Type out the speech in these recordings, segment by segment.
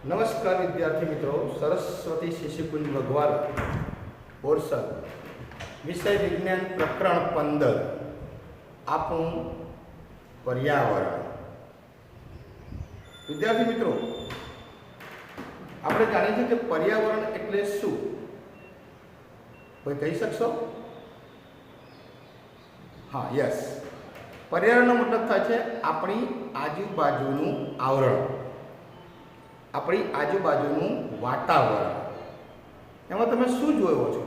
નમસ્કાર વિદ્યાર્થી મિત્રો, સરસ્વતી શિશુકુંજ ભગવાન બોરસદ વિષય વિજ્ઞાન પ્રકરણ 15 આપણું પર્યાવરણ. વિદ્યાર્થી મિત્રો, આપણે જાણીએ છીએ કે પર્યાવરણ એટલે શું? કોઈ કહી શકશો? હા, યસ. પર્યાવરણનો મતલબ થાય છે આપણી આજુબાજુનું આવરણ, આપણી આજુબાજુનું વાતાવરણ. એમાં તમે શું જોયો છો?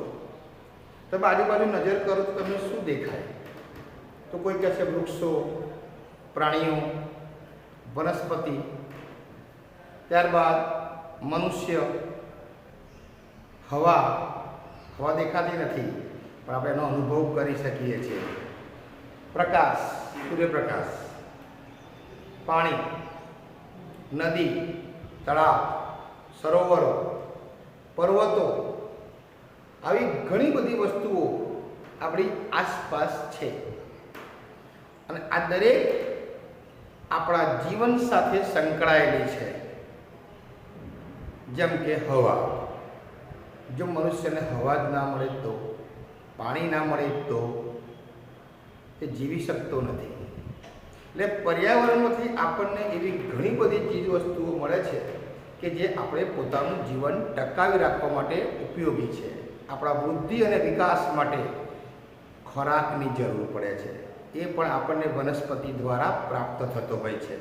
તમે આજુબાજુ નજર કરો તો તમને શું દેખાય? તો કોઈ કહેશે વૃક્ષો, પ્રાણીઓ, વનસ્પતિ, ત્યારબાદ મનુષ્ય, હવા. હવા દેખાતી નથી પણ આપણે એનો અનુભવ કરી શકીએ છીએ. પ્રકાશ, સૂર્યપ્રકાશ, પાણી, નદી, તળાવ, સરોવરો, પર્વતો, આવી ઘણી બધી વસ્તુઓ આપણી આસપાસ છે. અને આ દરેક આપણા જીવન સાથે સંકળાયેલી છે. જેમ કે હવા. જો મનુષ્યને હવા જ ના મળે તો, પાણી ના મળે તો તે જીવી શકતો નથી. એટલે પર્યાવરણમાંથી આપણને એવી ઘણી બધી ચીજ વસ્તુઓ મળે છે કે જે આપણે પોતાનું જીવન ટકાવી રાખવા માટે ઉપયોગી છે. આપણા વૃદ્ધિ અને વિકાસ માટે ખોરાકની જરૂર પડે છે, એ પણ આપણને વનસ્પતિ દ્વારા પ્રાપ્ત થતો હોય છે.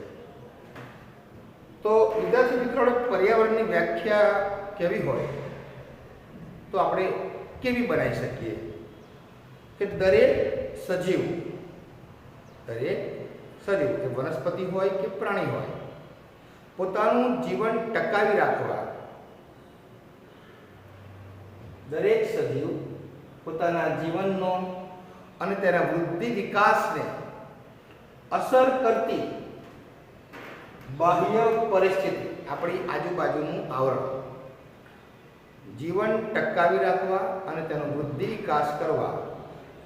તો વિદ્યાર્થી મિત્રો, પર્યાવરણની વ્યાખ્યા કેવી હોય તો આપણે કેવી બનાવી શકીએ કે દરેક સજીવ કે વનસ્પતિ હોય કે પ્રાણી હોય, પોતાનું જીવન ટકાવી રાખવા, દરેક સજીવ પોતાના જીવનનો અને તેના વૃદ્ધિ વિકાસને અસર કરતી બાહ્ય પરિસ્થિતિ, આપણી આજુબાજુનું આવરણ, જીવન ટકાવી રાખવા અને તેનો વૃદ્ધિ વિકાસ કરવા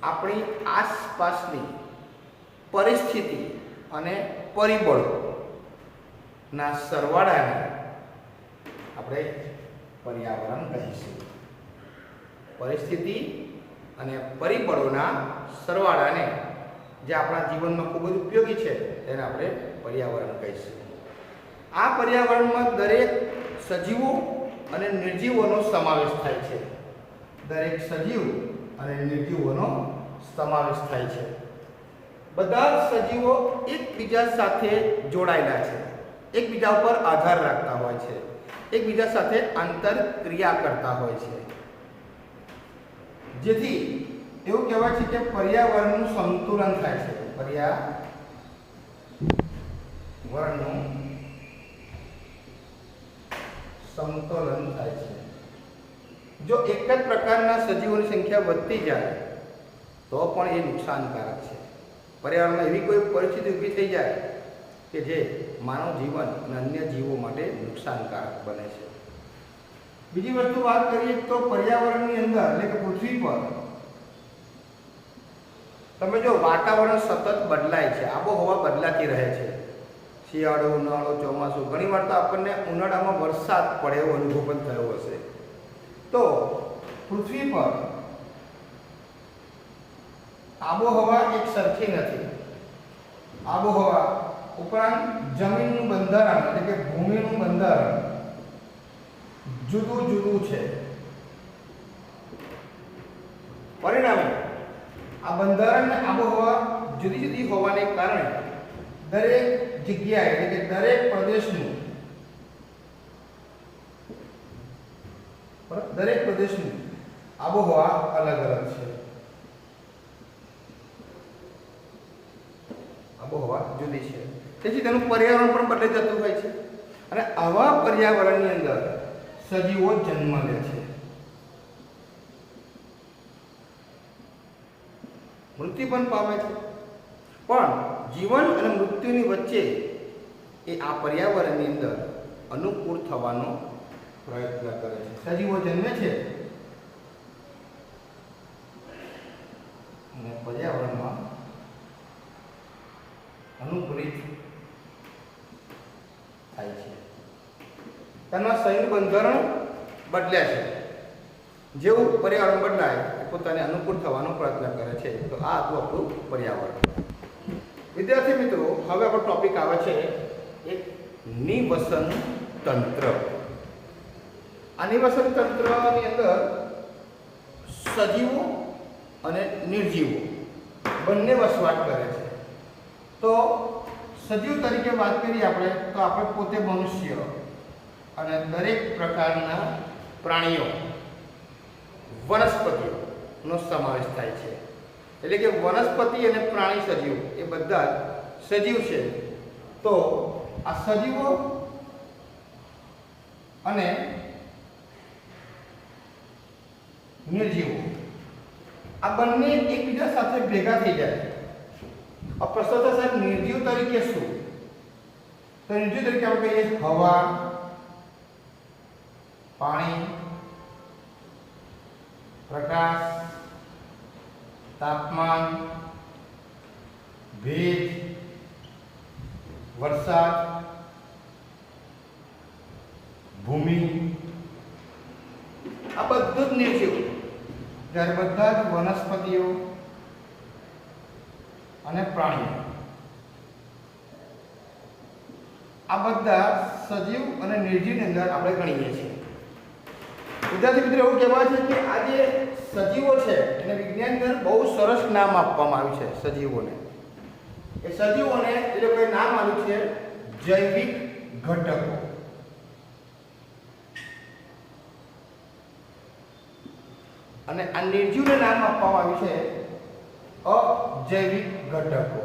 આપણી આસપાસની પરિસ્થિતિ અને પરિબળોના સરવાળાને આપણે પર્યાવરણ કહીશું. પરિસ્થિતિ અને પરિબળોના સરવાળાને, જે આપણા જીવનમાં ખૂબ જ ઉપયોગી છે, તેને આપણે પર્યાવરણ કહીશું. આ પર્યાવરણમાં દરેક સજીવો અને નિર્જીવોનો સમાવેશ થાય છે. દરેક સજીવ અને નિર્જીવોનો સમાવેશ થાય છે. બધા સજીવો એકબીજા સાથે જોડાયેલા છે, એકબીજા ઉપર આધાર રાખતા હોય છે, એકબીજા સાથે આંતરક્રિયા કરતા હોય છે. જેથી એવું કહેવાય છે કે પર્યાવરણનું સંતુલન થાય છે. પર્યાવરણનું સંતુલન થાય છે. જો એક જ પ્રકારના સજીવોની સંખ્યા વધતી જાય તો પણ એ નુકસાનકારક છે. પર્યાવરણમાં એવી કોઈ પરિસ્થિતિ ઊભી થઈ જાય કે જે માનવ જીવન અને અન્ય જીવો માટે નુકસાનકારક બને છે. બીજી વસ્તુ વાત કરીએ તો પર્યાવરણની અંદર, એટલે કે પૃથ્વી પર તમે જો વાતાવરણ સતત બદલાય છે, આબોહવા બદલાતી રહે છે. શિયાળો, ઉનાળો, ચોમાસું, ઘણી વાર તો આપણને ઉનાળામાં વરસાદ પડે એવો અનુભવ પણ થયો હશે. તો પૃથ્વી પર આબોહવા એક સરખી નથી. આબોહવા ઉપરાંત જમીનનું બંધારણ, એટલે કે ભૂમિનું બંધારણ જુદું જુદું છે. પરિણામે આ બંધારણ અને આબોહવા જુદી જુદી હોવાને કારણે દરેક જગ્યાએ, એટલે કે દરેક પ્રદેશની આબોહવા અલગ અલગ છે. આબોહવા જુદી છે, તેથી તેનું પર્યાવરણ પણ બદલાઈ જતું હોય છે. અને આવા પર્યાવરણની અંદર સજીવો જન્મ લે છે, મૃત્યુ પણ પામે છે. પણ જીવન અને મૃત્યુની વચ્ચે એ આ પર્યાવરણની અંદર અનુકૂળ થવાનો પ્રયત્ન કરે છે. સજીવો જન્મે છે અને પર્યાવરણમાં અનુકૂલિત થાય છે. તેના સંયુગ બંધારણ બદલ્યા છે. જેવું પર્યાવરણ બદલાય એ પોતાને અનુકૂળ થવાનો પ્રયત્ન કરે છે. તો આ હતું આપણું પર્યાવરણ. વિદ્યાર્થી મિત્રો, હવે આપણો ટોપિક આવે છે એક નિવસન તંત્ર. આ નિવસન તંત્રની અંદર સજીવો અને નિર્જીવો બંને વસવાટ કરે છે. તો સજીવ તરીકે વાત કરીએ આપણે, તો આપણે પોતે મનુષ્ય અને દરેક પ્રકારના પ્રાણીઓ, વનસ્પતિનો સમાવેશ થાય છે. એટલે કે વનસ્પતિ અને પ્રાણી સજીવ એ બધા જ સજીવ છે. તો આ સજીવો અને નિર્જીવો આ બંને એકબીજા સાથે ભેગા થઈ જાય. આ પ્રશ્ન થશે નિર્જીવ તરીકે શું? તો નિર્જીવ તરીકે આપણે કહીએ હવા, પાણી, પ્રકાશ, તાપમાન, ભેજ, વરસાદ, ભૂમિ, આ બધું જ નિર્જીવ. જ્યારે બધા જ વનસ્પતિઓ અને પ્રાણીઓ આ બધા સજીવ અને નિર્જીવની અંદર આપણે ગણીએ છીએ. વિદ્યાર્થી મિત્રો, એવું કહેવાય છે કે આ જે સજીવો છે એને વિજ્ઞાનની અંદર બહુ સરસ નામ આપવામાં આવ્યું છે. સજીવોને એ લોકોએ નામ આપ્યું છે જૈવિક ઘટકો. અને આ નિર્જીવને નામ આપવામાં આવ્યું છે અજૈવિક ઘટકો.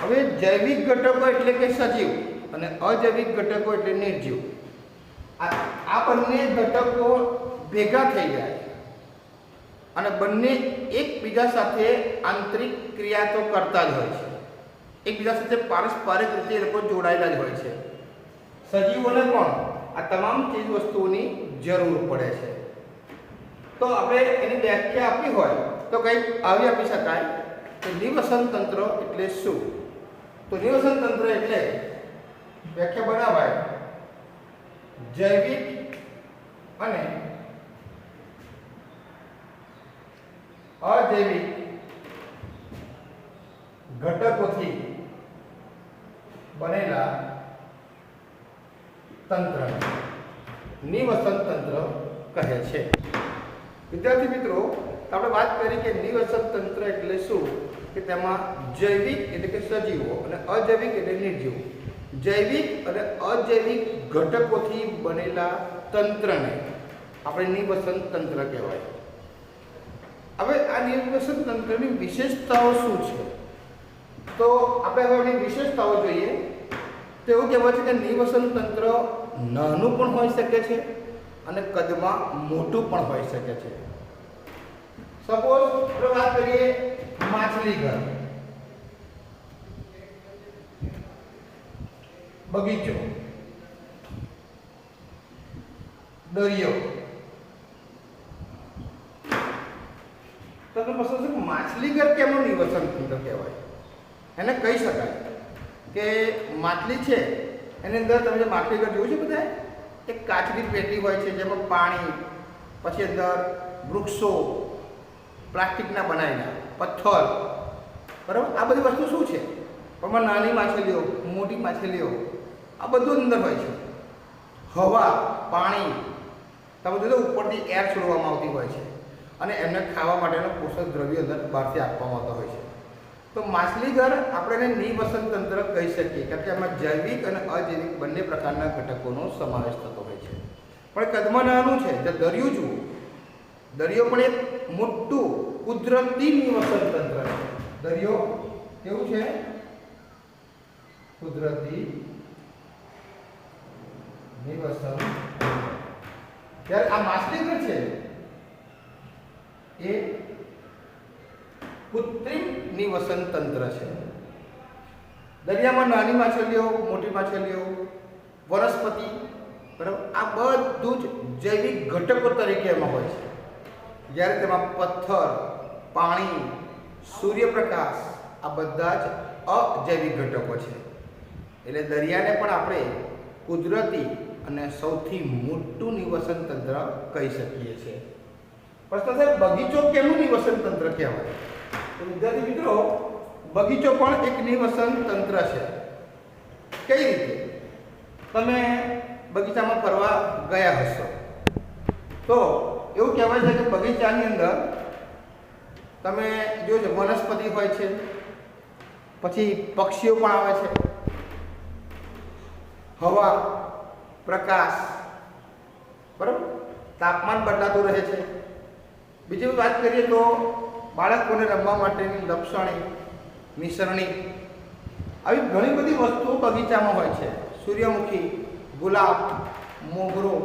હવે જૈવિક ઘટકો એટલે કે સજીવ અને અજૈવિક ઘટકો એટલે નિર્જીવ. આ બંને ઘટકો ભેગા થઈ જાય અને બંને એકબીજા સાથે આંતરિક ક્રિયા તો કરતા જ હોય છે. એકબીજા સાથે પારસ્પરિક રીતે એ લોકો જોડાયેલા જ હોય છે. સજીવોને પણ આ તમામ ચીજ વસ્તુઓની જરૂર પડે છે. તો આપણે એની વ્યાખ્યા આપી હોય તો કંઈક આવી આપી શકાય કે નિવસન તંત્ર એટલે શું? તો નિવસન તંત્ર એટલે વ્યાખ્યા બનાવાય જૈવિક અને અજૈવિક ઘટકોથી બનેલા તંત્ર નિવસન તંત્ર કહે છે. વિદ્યાર્થી મિત્રો, આપણે વાત કરી કે નિવસન તંત્ર એટલે શું? કે તેમાં જૈવિક એટલે કે સજીવો અને અજૈવિક એટલે નિર્જીવો, જૈવિક અને અજૈવિક ઘટકોથી બનેલા તંત્રને આપણે નિવસન તંત્ર કહેવાય. હવે આ નિવસન તંત્રની વિશેષતાઓ શું છે? તો આપણે હવે એની વિશેષતાઓ જોઈએ. તો એવું કહેવાય છે કે નિવસન તંત્ર નાનું પણ હોઈ શકે છે અને કદમાં મોટું પણ હોઈ શકે છે. સપોઝ આપણે વાત કરીએ માછલી ઘર, બગીચો, દરિયો. તો તમે પૂછો છો માછલી ઘર કેમનું નિવસન તંત્ર કહેવાય? એને કહી શકાય કે માછલી છે એની અંદર તમે જે માછલી ઘર જોયું છે બધા, એક કાચની પેટી હોય છે જેમાં પાણી, પછી અંદર વૃક્ષો પ્લાસ્ટિકના બનાવેલા, પથ્થર, બરાબર. આ બધી વસ્તુ શું છે? એમાં નાની માછલીઓ, મોટી માછલીઓ, આ બધું અંદર હોય છે. હવા, પાણી, તમે જોજો ઉપરથી એર છોડવામાં આવતી હોય છે અને એમને ખાવા માટેનો પોષક દ્રવ્ય અંદર બહારથી આપવામાં આવતા હોય છે. તો માછલી ઘર આપણે એને નિવસન તંત્ર કહી શકીએ, કારણ કે એમાં જૈવિક અને અજૈવિક બંને પ્રકારના ઘટકોનો સમાવેશ થતો હોય છે. પણ કદમાં નાનું છે. જે દરિયો જુઓ, દરિયો પણ એક મોટું કુદરતી નિવસન તંત્ર છે. દરિયો કેવું છે? કુદરતી નિવસન. જ્યારે આ માછલી ઘર છે એ કૃત્રિમ નિવસન તંત્ર છે. દરિયામાં નાની માછલીઓ, મોટી માછલીઓ, વનસ્પતિ, બરાબર, આ બધું જ જૈવિક ઘટકો તરીકે એમાં હોય છે. જ્યારે તેમાં પથ્થર, પાણી, સૂર્યપ્રકાશ આ બધા જ અજૈવિક ઘટકો છે. એટલે દરિયાને પણ આપણે કુદરતી અને સૌથી મોટું નિવસન તંત્ર કહી શકીએ છીએ. પ્રશ્ન છે, બગીચો કેનું નિવસન તંત્ર કહેવાય? તો વિદ્યાર્થી મિત્રો, બગીચો પણ એક નિવસન તંત્ર છે. કઈ રીતે? તમે બગીચામાં ફરવા ગયા હશો તો એવું કહેવાય છે કે બગીચાની અંદર તમે જોજો વનસ્પતિ હોય છે, પછી પક્ષીઓ પણ આવે છે, હવા, પ્રકાશ, બરાબર, તાપમાન બદલાતું રહે છે. બીજી વાત કરીએ તો બાળકોને રમવા માટેની લપસણી, નિસરણી, આવી ઘણી બધી વસ્તુઓ બગીચામાં હોય છે. સૂર્યમુખી, ગુલાબ, મોગરો,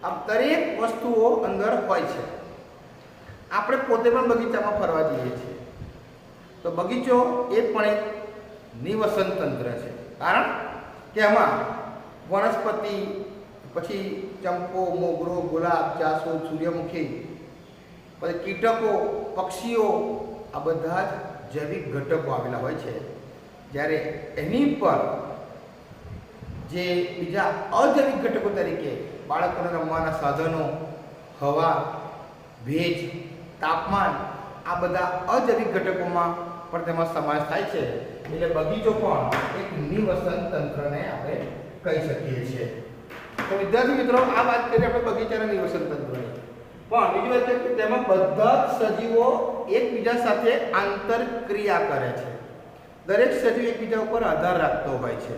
આ દરેક વસ્તુઓ અંદર હોય છે. આપણે પોતે પણ બગીચામાં ફરવા જઈએ છીએ તો બગીચો એ પણ એક નિવસન તંત્ર છે. કારણ કે એમાં વનસ્પતિ, પછી ચંપો, મોગરો, ગુલાબ, જાસૂદ, સૂર્યમુખી, પછી કીટકો, પક્ષીઓ, આ બધા જ જૈવિક ઘટકો આવેલા હોય છે. જ્યારે એની પર જે બીજા અજૈવિક ઘટકો તરીકે બાળકોને રમવાના સાધનો, હવા, ભેજ, તાપમાન, આ બધા અજૈવિક ઘટકોમાં પણ તેમાં સમાવેશ થાય છે. એટલે બગીચો પણ એક નિવસન તંત્રને આપણે કહી શકીએ છીએ. તો વિદ્યાર્થી મિત્રો, આ વાત કરીએ આપણે બગીચાના નિવસન તંત્રની. પણ બીજી વાત છે કે તેમાં બધા જ સજીવો એકબીજા સાથે આંતરક્રિયા કરે છે. દરેક સજીવ એકબીજા ઉપર આધાર રાખતો હોય છે.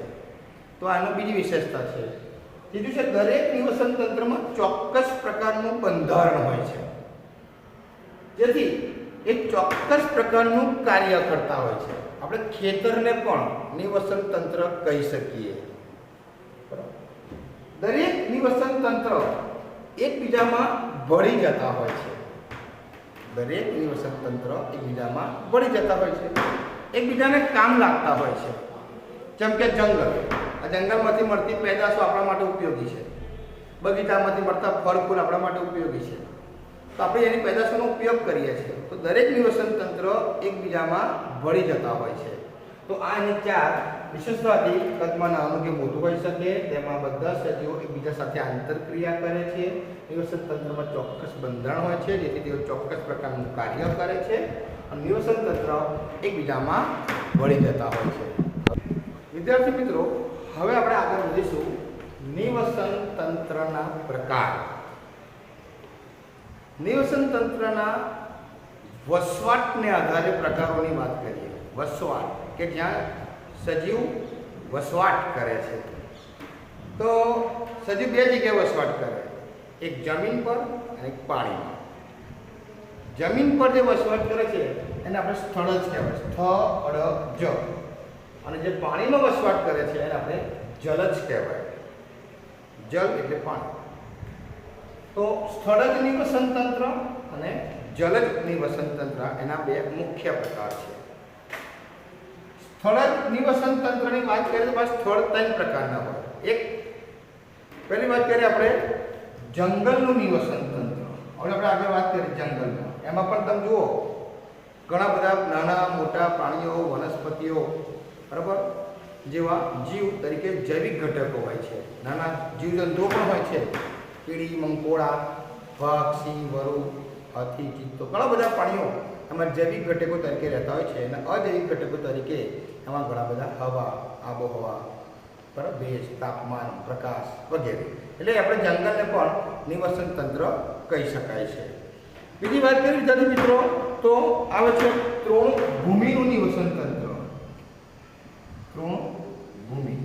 તો આનું બીજી વિશેષતા છે. ત્રીજું છે, દરેક નિવસન તંત્રમાં ચોક્કસ પ્રકારનું બંધારણ હોય છે, જેથી એક ચોક્કસ પ્રકારનું કાર્ય કરતા હોય છે. આપણે ખેતરને પણ નિવસન તંત્ર કહી શકીએ. દરેક નિવસન તંત્ર એકબીજામાં ભળી જતા હોય છે. દરેક નિવસન તંત્ર એકબીજામાં ભળી જતા હોય છે, એકબીજાને કામ લાગતા હોય છે. જેમ કે જંગલ, આ જંગલમાંથી મળતી પેદાશો આપણા માટે ઉપયોગી છે. બગીચામાંથી મળતા ફળ ફૂલ આપણા માટે ઉપયોગી છે. તો આપણે એની પેદાશોનો ઉપયોગ કરીએ છીએ. તો દરેક નિવસન તંત્ર એકબીજામાં ભળી જતા હોય છે. તો આ એની 4 વિશેષતાથી કદમાં નાનું કે મોટું હોઈ શકે, તેમાં બધા સજીવો એકબીજા સાથે આંતરક્રિયા કરે છે. નિવસન તંત્રમાં ચોક્કસ બંધારણ હોય છે, જેથી તેઓ ચોક્કસ પ્રકારનું કાર્ય કરે છે. અને નિવસન તંત્ર એકબીજામાં ભળી જતા હોય છે. વિદ્યાર્થી મિત્રો, હવે આપણે આગળ વધીશું નિવસન તંત્રના પ્રકાર. નિવસન તંત્રના વસવાટને આધારે પ્રકારોની વાત કરીએ. વસવાટ કે જ્યાં સજીવ વસવાટ કરે છે. તો સજીવ બે જગ્યાએ વસવાટ કરે, એક જમીન પર અને એક પાણીમાં. જમીન પર જે વસવાટ કરે છે એને આપણે સ્થળ જ કહેવાય, સ્થળ જ. અને જે પાણીમાં વસવાટ કરે છે એને આપણે જલજ કહેવાય. જલ એટલે પાણી. તો સ્થળજ નિવસન તંત્ર અને જલજ નિવસન તંત્ર એના બે મુખ્ય પ્રકાર છે. સ્થળજ નિવસન તંત્રની વાત કરીએ તો સ્થળ 3 પ્રકારના હોય. એક પહેલી વાત કરીએ આપણે જંગલનું નિવસન તંત્ર. હવે આપણે આગળ વાત કરીએ જંગલમાં. એમાં પણ તમે જુઓ ઘણા બધા નાના મોટા પ્રાણીઓ, વનસ્પતિઓ, બરાબર, જેવા જીવ તરીકે જૈવિક ઘટકો હોય છે. નાના જીવજંતુઓ પણ હોય છે, કીડી, મંકોડા, પક્ષી, વરુ, હાથી, ચિત્તો, ઘણા બધા પ્રાણીઓ એમાં જૈવિક ઘટકો તરીકે રહેતા હોય છે. અને અજૈવિક ઘટકો તરીકે એમાં ઘણા બધા હવા, આબોહવા, બરાબર, ભેજ, તાપમાન, પ્રકાશ વગેરે. એટલે આપણે જંગલને પણ નિવસન તંત્ર કહી શકાય છે. બીજી વાત કરીએ વિદ્યાર્થી મિત્રો તો આવે છે તૃણભૂમિનું નિવસન તંત્ર. તૃણભૂમિ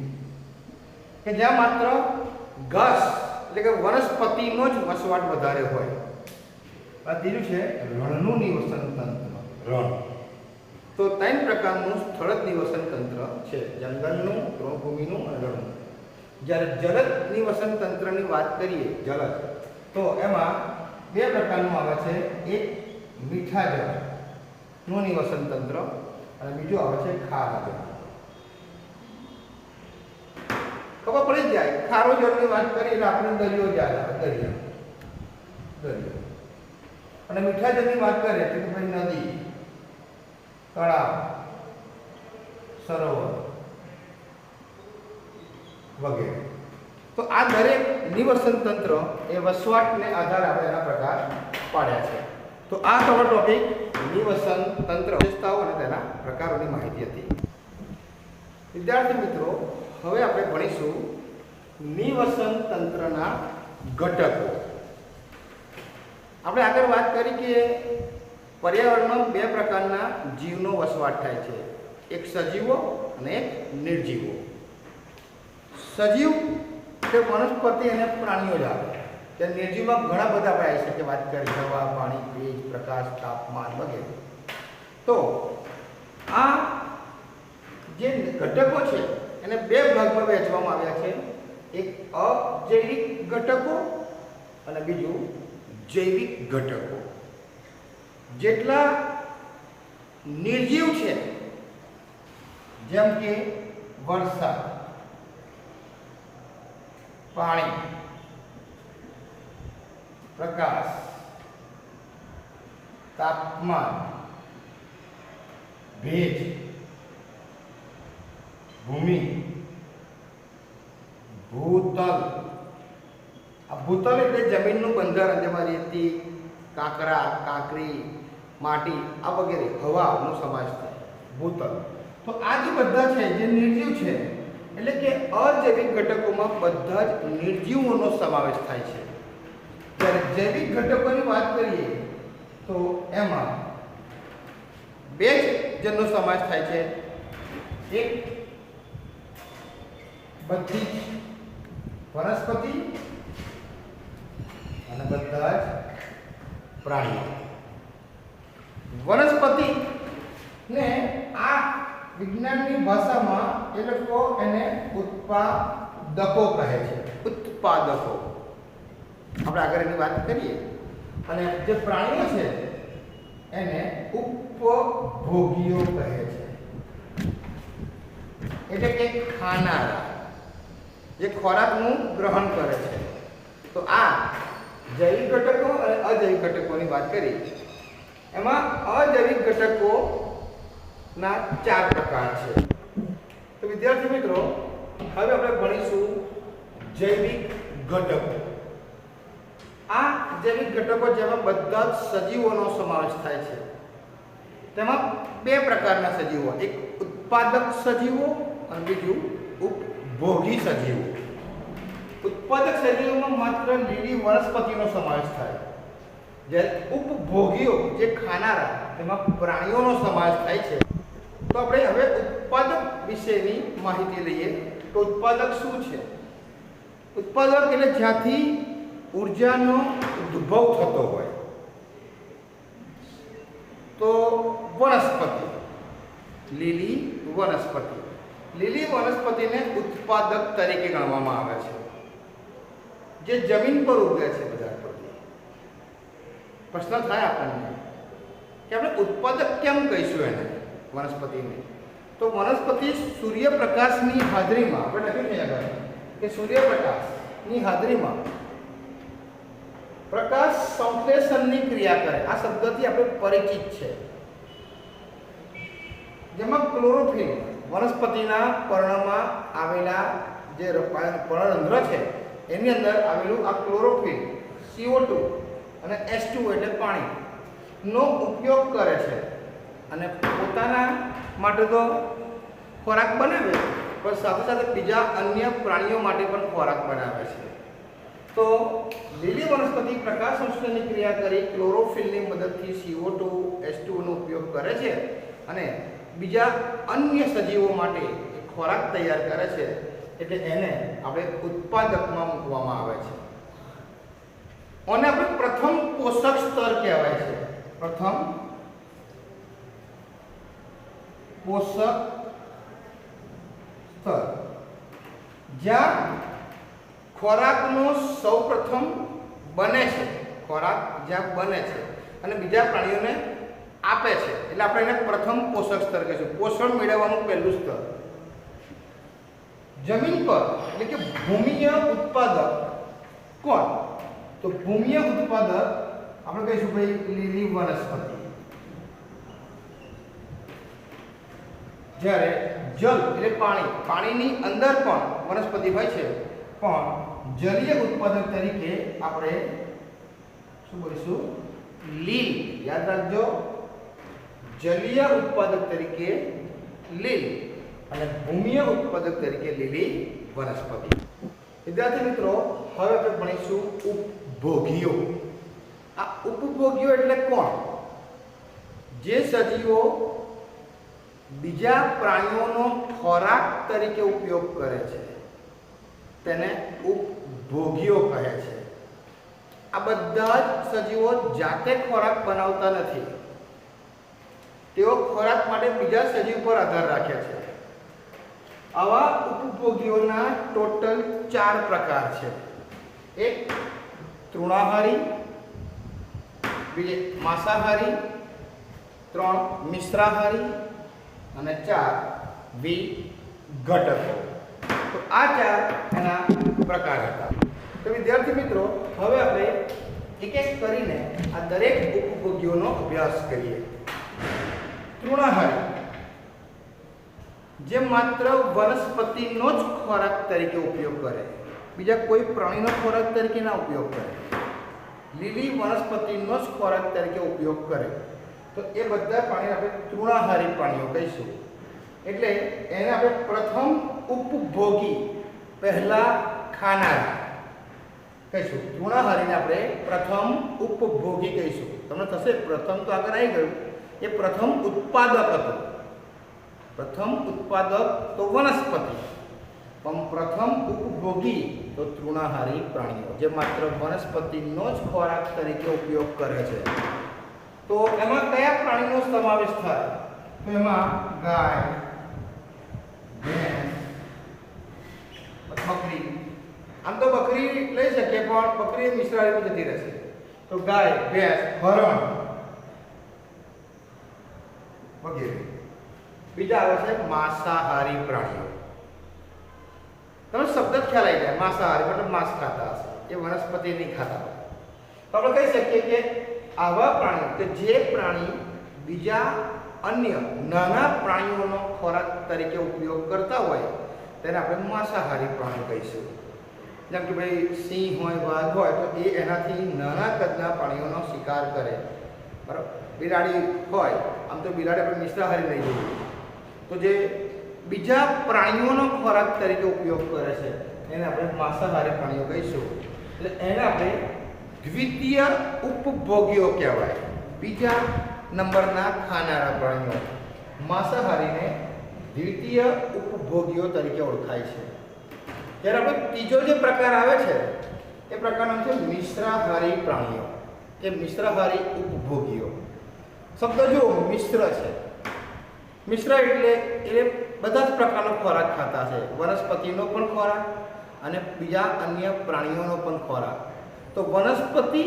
કે જ્યાં માત્ર ઘાસ એટલે કે વનસ્પતિનો જ વસવાટ વધારે હોય. આ ત્રીજું છે રણનું નિવસન તંત્ર. રણ. તો 3 પ્રકારનું સ્થળજ નિવસન તંત્ર છે, જંગલનું, તૃણભૂમિનું અને રણનું. જ્યારે જલજ નિવસન તંત્રની વાત કરીએ, જલજ, તો એમાં 2 પ્રકારનું આવે છે. એક મીઠા જળનું નિવસન તંત્ર અને બીજું આવે છે ખારા જળ. ખબર પડી જાય, ખારો જળની વાત કરીએ એટલે આપણે દરિયો યાદ આવે, દરિયો. અને મીઠા જળની વાત કરીએ તો ભાઈ નદી, તળાવ, સરોવર વગેરે. તો આ દરેક નિવસન તંત્ર એ વસવાટને આધારે આપણે એના પ્રકાર પાડ્યા છે. તો આ તમારો ટોપિક નિવસન તંત્ર વિશેષતાઓ અને તેના પ્રકારોની માહિતી હતી. વિદ્યાર્થી મિત્રો, હવે આપણે ભણીશું નિવસન તંત્રના ઘટકો. આપણે આગળ વાત કરી કે પર્યાવરણમાં બે પ્રકારના જીવનો વસવાટ થાય છે, એક સજીવો અને એક નિર્જીવો. સજીવ કે વનસ્પતિ અને પ્રાણીઓ જ આવે. ત્યારે નિર્જીવમાં ઘણા બધા આપણે આવી શકીએ, વાત કરી હવા, પાણી, ભેજ, પ્રકાશ, તાપમાન વગેરે. તો આ જે ઘટકો છે એને બે ભાગમાં વહેંચવામાં આવ્યા છે, એક અજૈવિક ઘટકો અને બીજું જૈવિક ઘટકો. જેટલા નિર્જીવ છે જેમ કે વરસાદ, પાણી, પ્રકાશ, તાપમાન, ભેજ, ભૂમિ, ભૂતલ. આ ભૂતલ એટલે જમીનનું બંધારણ, જેમાં રેતી, કાંકરા, કાંકરી, માટી આ વગેરે હવાનો સમાવેશ થાય, ભૂતલ. તો આ જે બધા છે જે નિર્જીવ છે, એટલે કે અજૈવિક ઘટકોમાં બધા જ નિર્જીવોનો સમાવેશ થાય છે. જ્યારે જૈવિક ઘટકોની વાત કરીએ તો એમાં બે જનો સમાવેશ થાય છે, એક બધી જ વનસ્પતિ અને બધા જ પ્રાણીઓ. વનસ્પતિ ને આ વિજ્ઞાનની ભાષામાં એ લોકો એને ઉત્પાદકો કહે છે, ઉત્પાદકો. આપણે આગળ એની વાત કરીએ. અને જે પ્રાણીઓ છે એને ઉપભોગીઓ કહે છે, એટલે કે ખાનારા, જે ખોરાકનું ગ્રહણ કરે છે. તો આ જૈવિક ઘટકો અને અજૈવિક ઘટકોની વાત કરી. એમાં અજૈવિક ઘટકોના 4 પ્રકાર છે. તો વિદ્યાર્થી મિત્રો, હવે આપણે ભણીશું જૈવિક ઘટકો. આ જૈવિક ઘટકો જેમાં બધા જ સજીવોનો સમાવેશ થાય છે. તેમાં બે પ્રકારના સજીવો, એક ઉત્પાદક સજીવો અને બીજું ઉપભોગી સજીવો. ઉત્પાદક સજીવોમાં માત્ર લીલી વનસ્પતિનો સમાવેશ થાય, જ્યારે ઉપભોગીઓ જે ખાનારા તેમાં પ્રાણીઓનો સમાવેશ થાય છે. તો આપણે હવે ઉત્પાદક વિશેની માહિતી લઈએ. તો ઉત્પાદક શું છે? ઉત્પાદક એટલે જ્યાંથી ઉર્જાનો ઉદ્ભવ થતો હોય. તો વનસ્પતિ, લીલી વનસ્પતિ, લીલી વનસ્પતિને ઉત્પાદક તરીકે ગણવામાં આવે છે, જે જમીન પર ઉગે છે. બધા પરથી પ્રશ્ન થાય આપણને કે આપણે ઉત્પાદક કેમ કહીશું એને, વનસ્પતિને? તો વનસ્પતિ સૂર્યપ્રકાશની હાજરીમાં, આપણે લખ્યું છે આગળ કે સૂર્યપ્રકાશની હાજરીમાં પ્રકાશ સંશ્લેષણની ક્રિયા કરે. આ શબ્દથી આપણે પરિચિત છે. જેમાં ક્લોરોફિલ, વનસ્પતિના પર્ણમાં આવેલા જે પર્ણરંધ્ર છે એની અંદર આવેલું આ ક્લોરોફિલ CO2 અને H2 એટલે પાણીનો ઉપયોગ કરે છે. અને પોતાના માટે તો ખોરાક બનાવે, પણ સાથે સાથે બીજા અન્ય પ્રાણીઓ માટે પણ ખોરાક બનાવે છે. તો લીલી વનસ્પતિ પ્રકાશ સંશ્લેષણની ક્રિયા કરી ક્લોરોફિલની મદદથી CO2 H2 નો ઉપયોગ કરે છે અને બીજા અન્ય સજીવો માટે ખોરાક તૈયાર કરે છે. એટલે એને આપણે ઉત્પાદકમાં મૂકવામાં આવે છે. અને આપણે પ્રથમ પોષક સ્તર કહેવાય છે. પ્રથમ પોષક સ્તર, જ્યાં ખોરાકનો સૌપ્રથમ બને છે, ખોરાક જ્યાં બને છે અને બીજા પ્રાણીઓને આપે છે. એટલે આપણે એને પ્રથમ પોષક સ્તર કહીશું. પોષણ મેળવવાનું પહેલું સ્તર. જમીન પર એટલે કે ભૂમિય ઉત્પાદક કોણ? તો ભૂમિય ઉત્પાદક આપણે કહીશું ભાઈ લીલી વનસ્પતિ. જ્યારે જલ એટલે પાણી, પાણીની અંદર પણ વનસ્પતિ હોય છે, પણ જલીય ઉત્પાદક તરીકે આપણે શું બોલીશું? લીલ. યાદ રાખજો, જલીય ઉત્પાદક તરીકે લીલ અને ભૂમિય ઉત્પાદક તરીકે લીલી વનસ્પતિ. વિદ્યાર્થી મિત્રો, હવે આપણે ભણીશું ઉપભોગીઓ. આ ઉપભોગીઓ એટલે કોણ? જે સજીવો બીજા પ્રાણીઓનો ખોરાક તરીકે ઉપયોગ કરે છે તેને ઉપભોગીઓ કહે છે. આ બધા જ સજીવો જાતે ખોરાક બનાવતા નથી, તેઓ ખોરાક માટે બીજા સજીવ પર આધાર રાખે છે. આવા ઉપભોગીઓના ટોટલ 4 પ્રકાર છે. એક તૃણાહારી, બીજે માંસાહારી, 3 મિશ્રાહારી અને 4 વિઘટકો. તો આ 4 એના પ્રકાર હતા. તો વિદ્યાર્થી મિત્રો, હવે આપણે એક એક કરીને આ દરેક ઉપભોગીઓનો અભ્યાસ કરીએ. તૃણાહારી, જે માત્ર વનસ્પતિનો જ ખોરાક તરીકે ઉપયોગ કરે, બીજા કોઈ પ્રાણીનો ખોરાક તરીકે ના ઉપયોગ કરે, લીલી વનસ્પતિનો જ ખોરાક તરીકે ઉપયોગ કરે, તો એ બધા પ્રાણી આપણે તૃણાહારી પ્રાણીઓ કહીશું. એટલે એને આપણે પ્રથમ ઉપભોગી, પહેલા ખાનારા કહીશું. તૃણાહારીને આપણે પ્રથમ ઉપભોગી કહીશું. તમને થશે પ્રથમ તો આગળ આવી ગયું, એ પ્રથમ ઉત્પાદક હતું. પ્રથમ ઉત્પાદક તો વનસ્પતિ, પણ પ્રથમ ઉપભોગી તો તૃણાહારી પ્રાણીઓ, જે માત્ર વનસ્પતિનો જ ખોરાક તરીકે ઉપયોગ કરે છે. તો એમાં કયા પ્રાણીનો સમાવેશ થાય? તો એમાં ગાય, ભેંસ, બકરી. આમ તો બકરી લઈ શકીએ, પણ બકરી મિશ્રાહારીમાં જતી રહેશે. તો ગાય, ભેંસ, હરણ વગેરે. બીજા આવે છે માંસાહારી પ્રાણીઓ. તમે શબ્દ જ ખ્યાલ આવી જાય, માંસાહારી મતલબ માંસ ખાતા હશે, એ વનસ્પતિ નહીં ખાતા. તો આપણે કહી શકીએ કે આવા પ્રાણીઓ કે જે પ્રાણી બીજા અન્ય નાના પ્રાણીઓનો ખોરાક તરીકે ઉપયોગ કરતા હોય તેને આપણે માંસાહારી પ્રાણી કહીશું. જેમ કે ભાઈ સિંહ હોય, વાઘ હોય, તો એ એનાથી નાના કદના પ્રાણીઓનો શિકાર કરે, બરાબર. બિલાડી હોય, આમ તો બિલાડી આપણે મિશ્રાહારી લઈ જઈએ, તો જે બીજા પ્રાણીઓનો ખોરાક તરીકે ઉપયોગ કરે છે એને આપણે માંસાહારી પ્રાણીઓ કહીશું. એટલે એને આપણે દ્વિતીય ઉપભોગીઓ કહેવાય. બીજા નંબરના ખાનારા પ્રાણીઓ માંસાહારીને દ્વિતીય ઉપભોગીઓ તરીકે ઓળખાય છે. જ્યારે આપણે ત્રીજો જે પ્રકાર આવે છે એ પ્રકારનો છે મિશ્રાહારી પ્રાણીઓ કે મિશ્રાહારી ઉપભોગીઓ. શબ્દ જો મિશ્ર છે, મિશ્ર એટલે એ બધા જ પ્રકારનો ખોરાક ખાતા છે, વનસ્પતિનો પણ ખોરાક અને બીજા અન્ય પ્રાણીઓનો પણ ખોરાક. તો વનસ્પતિ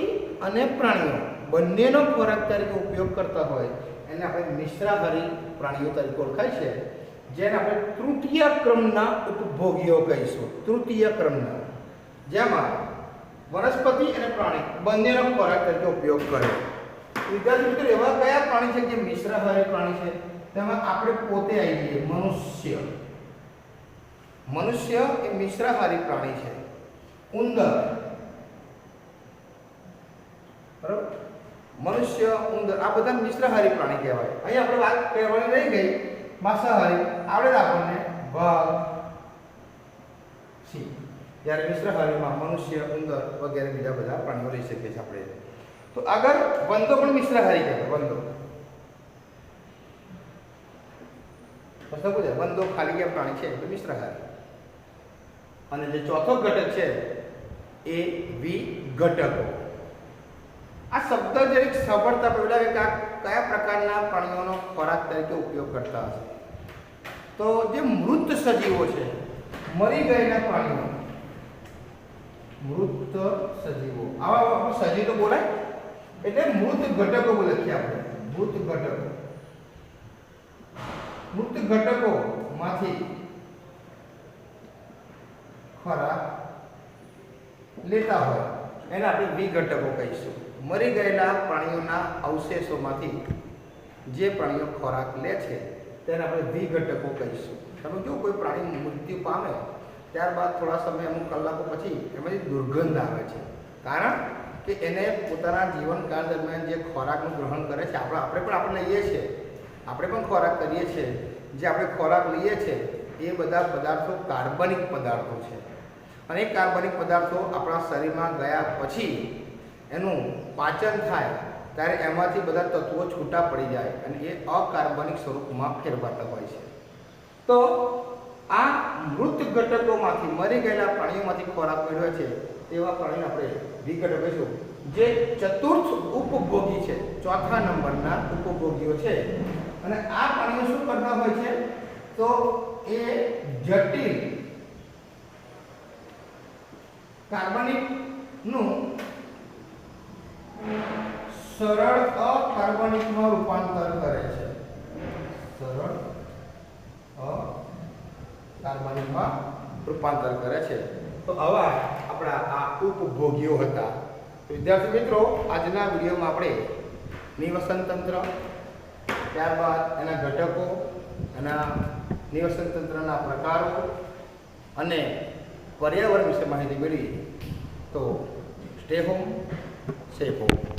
અને પ્રાણીઓ બંનેનો ખોરાક તરીકે ઉપયોગ કરતા હોય એને આપણે મિશ્રાહારી પ્રાણીઓ તરીકે ઓળખાય છે. જેને આપણે તૃતીય ક્રમના ઉપભોગીઓ કહીશું. તૃતીય ક્રમના, જેમાં વનસ્પતિ અને પ્રાણી બંનેનો ખોરાક તરીકે ઉપયોગ કરે. વિદ્યાર્થી મિત્રો, એવા કયા પ્રાણી છે જે મિશ્રાહારી પ્રાણી છે? તેમાં આપણે પોતે આવી જઈએ. મનુષ્ય. મનુષ્ય એ મિશ્રાહારી પ્રાણી છે. ઉંદર, બરાબર. મનુષ્ય, ઉંદર આ બધા મિશ્રાહારી પ્રાણી કહેવાય. અહીં આપણે વાત કરવાની રહી ગઈ માંસાહારી, આવડે આપણને વાઘ, સિંહ. જ્યારે મિશ્રાહારીમાં મનુષ્ય, ઉંદર વગેરે બીજા બધા પ્રાણીઓ લઈ શકીએ છીએ આપણે. તો આગળ વંદો પણ મિશ્રાહારી કહેવાય. વંદો ખાલી ગયા પ્રાણી છે તો મિશ્રાહારી. અને જે ચોથો ઘટક છે એ વિઘટકો. આ શબ્દ જરીક સાંભળતા પહેલા કે કયા પ્રકારના પ્રાણીઓનો ખોરાક તરીકે ઉપયોગ કરતા હશે. તો જે મૃત સજીવો છે, મરી ગયેલા પ્રાણીઓ, મૃત સજીવો, આવા સજીવ તો બોલાય એટલે મૃત ઘટકો લખીએ આપણે. મૃત ઘટકો, મૃત ઘટકો માંથી ખોરાક લેતા હોય એને આપણે વિઘટકો કહીશું. મરી ગયેલા પ્રાણીઓના અવશેષોમાંથી જે પ્રાણીઓ ખોરાક લે છે તેને આપણે વિઘટકો કહીશું. તમે જો કોઈ પ્રાણી મૃત્યુ પામે ત્યારબાદ થોડા સમય અમુક કલાકો પછી એમાંથી દુર્ગંધ આવે છે, કારણ કે એને પોતાના જીવનકાળ દરમિયાન જે ખોરાકનું ગ્રહણ કરે છે, આપણે લઈએ છીએ, આપણે પણ ખોરાક કરીએ છીએ, જે આપણે ખોરાક લઈએ છીએ એ બધા પદાર્થો કાર્બનિક પદાર્થો છે, અને એ કાર્બનિક પદાર્થો આપણા શરીરમાં ગયા પછી એનું પાચન થાય ત્યારે એમાંથી બધા તત્વો છૂટા પડી જાય અને એ અકાર્બનિક સ્વરૂપમાં ફેરવાતા હોય છે. તો આ મૃત ઘટકોમાંથી, મરી ગયેલા પ્રાણીઓમાંથી ખોરાક મેળવે છે તેવા પ્રાણીને આપણે વિઘટક કહીશું, જે ચતુર્થ ઉપભોગી છે, ચોથા નંબરના ઉપભોગીઓ છે. અને આ પ્રાણીઓ શું કરતા હોય છે? તો એ જટિલ કાર્બનિકનું સરળ અકાર્બનિકમાં રૂપાંતર કરે છે. સરળ અકાર્બનિકમાં રૂપાંતર કરે છે. તો આવા આપણા આ ઉપભોગીઓ હતા. તો વિદ્યાર્થી મિત્રો, આજના વિડીયોમાં આપણે નિવસન તંત્ર, ત્યારબાદ એના ઘટકો, એના નિવસન તંત્રના પ્રકારો અને પર્યાવરણ વિશે માહિતી મેળવી. તો સ્ટે હોમ, સેફ હોમ.